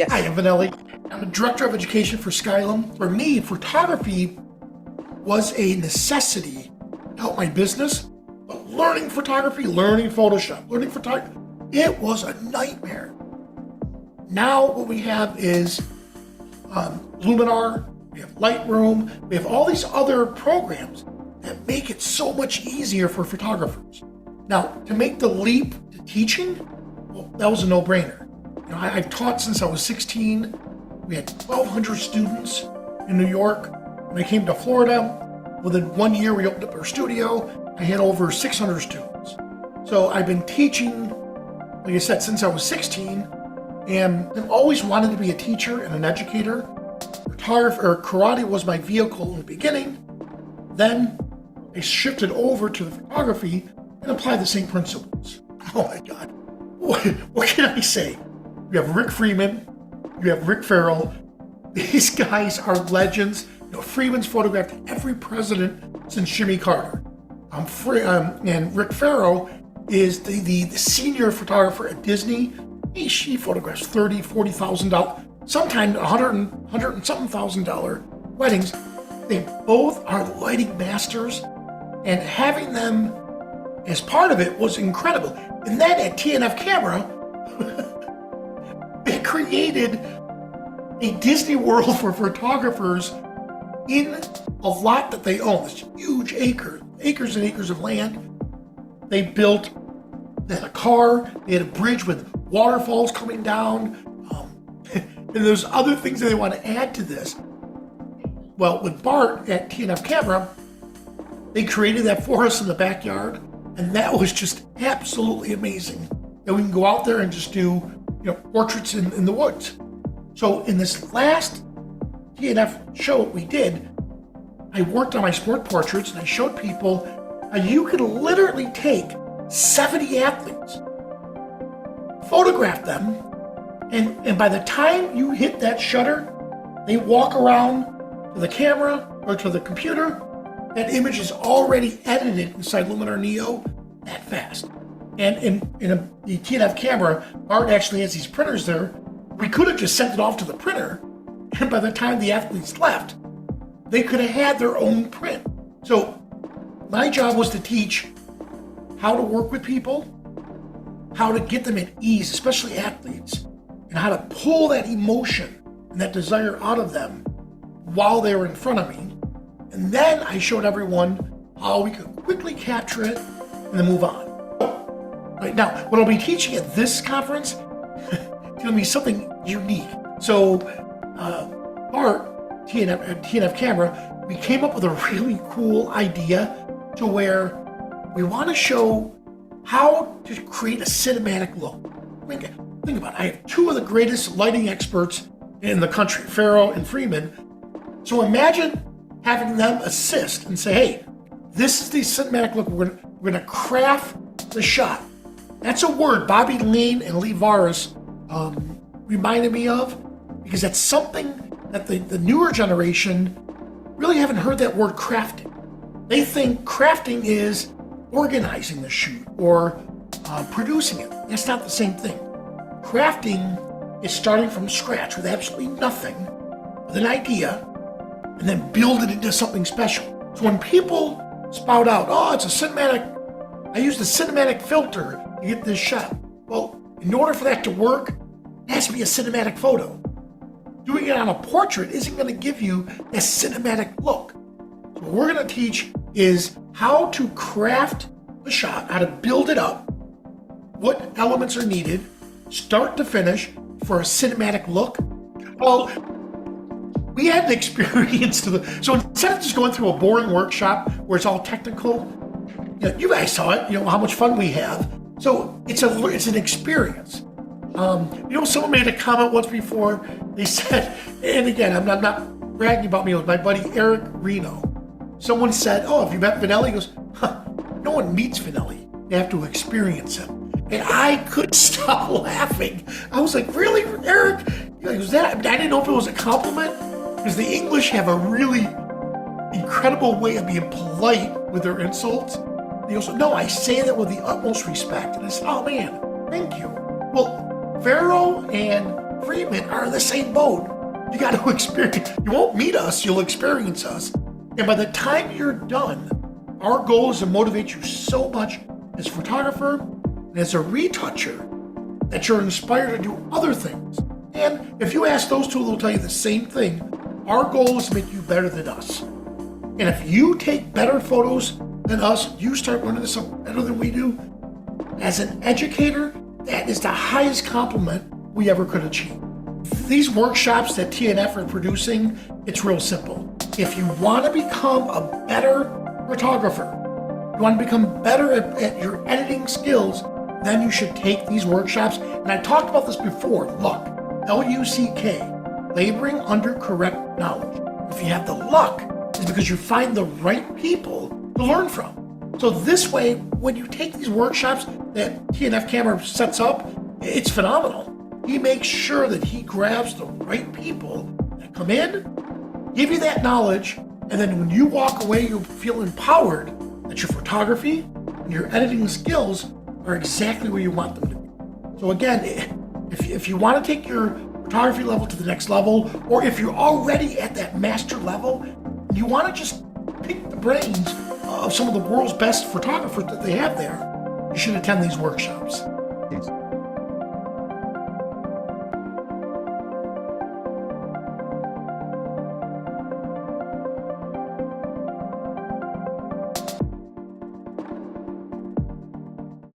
Hi, Yes. I'm Vanelli. I'm a director of education for Skylum. For me, photography was a necessity to help my business, but learning photography, learning Photoshop, learning photography, it was a nightmare. Now what we have is Luminar, we have Lightroom, we have all these other programs that make it so much easier for photographers. Now, to make the leap to teaching, well, that was a no-brainer. I've taught since I was 16. We had 1,200 students in New York. When I came to Florida, within 1 year we opened up our studio. I had over 600 students. So I've been teaching, like I said, since I was 16, and I've always wanted to be a teacher and an educator. Karate was my vehicle in the beginning. Then I shifted over to the photography and applied the same principles. Oh my God, what can I say? You have Rick Freeman, you have Rick Farrell. These guys are legends. Freeman's photographed every president since Jimmy Carter. And Rick Farrell is the senior photographer at Disney. She photographs $30,000, $40,000, sometimes $100 and something $1,000 weddings. They both are lighting masters, and having them as part of it was incredible. And then at TNF Camera, they created a Disney World for photographers in a lot that they own. This huge acres and acres of land. They had a car, they had a bridge with waterfalls coming down, and there's other things that they want to add to this. Well, with Bart at TNF Camera, they created that for us in the backyard, and that was just absolutely amazing. And we can go out there and just do portraits in the woods. So in this last TNF show we did, I worked on my sport portraits and I showed people how you could literally take 70 athletes, photograph them, and by the time you hit that shutter, they walk around to the camera or to the computer, that image is already edited inside Luminar Neo that fast. And in the TNF Camera, Art actually has these printers there. We could have just sent it off to the printer, and by the time the athletes left, they could have had their own print. So my job was to teach how to work with people, how to get them at ease, especially athletes, and how to pull that emotion and that desire out of them while they were in front of me. And then I showed everyone how we could quickly capture it and then move on. Right now, what I'll be teaching at this conference is going to be something unique. So, Art, TNF Camera, we came up with a really cool idea to where we want to show how to create a cinematic look. Think about it. I have two of the greatest lighting experts in the country, Farrell and Freeman. So imagine having them assist and say, hey, this is the cinematic look. We're going to craft the shot. That's a word Bobby Lane and Lee Varus reminded me of, because that's something that the newer generation really haven't heard that word crafting. They think crafting is organizing the shoot or producing it. That's not the same thing. Crafting is starting from scratch with absolutely nothing, with an idea, and then build it into something special. So when people spout out, oh, it's a cinematic, I used a cinematic filter to get this shot. Well, in order for that to work, it has to be a cinematic photo. Doing it on a portrait isn't going to give you a cinematic look. So what we're going to teach is how to craft the shot, how to build it up, what elements are needed, start to finish, for a cinematic look. Well, we had an experience so instead of just going through a boring workshop where it's all technical, you guys saw it, how much fun we have. So it's an experience. Someone made a comment once before. They said, and again, I'm not bragging about me, it was my buddy Eric Reno. Someone said, oh, have you met Vanelli? He goes, no one meets Vanelli. They have to experience him. And I couldn't stop laughing. I was like, really, Eric? Was that? I didn't know if it was a compliment, because the English have a really incredible way of being polite with their insults. And he goes, no, I say that with the utmost respect. And I said, oh man, thank you. Well, Farrell and Freeman are in the same boat. You got to experience. You won't meet us, you'll experience us. And by the time you're done, our goal is to motivate you so much as a photographer and as a retoucher that you're inspired to do other things. And if you ask those two, they'll tell you the same thing. Our goal is to make you better than us. And if you take better photos than us, you start learning this better than we do. As an educator, that is the highest compliment we ever could achieve. These workshops that TNF are producing, it's real simple. If you want to become a better photographer, you want to become better at your editing skills, then you should take these workshops. And I talked about this before. Luck, L-U-C-K, laboring under correct knowledge. If you have the luck, it's because you find the right people to learn from. So this way, when you take these workshops that TNF Camera sets up, it's phenomenal. He makes sure that he grabs the right people that come in, give you that knowledge, and then when you walk away, you'll feel empowered that your photography and your editing skills are exactly where you want them to be. So again, if you want to take your photography level to the next level, or if you're already at that master level, and you want to just pick the brains of some of the world's best photographers that they have there, you should attend these workshops.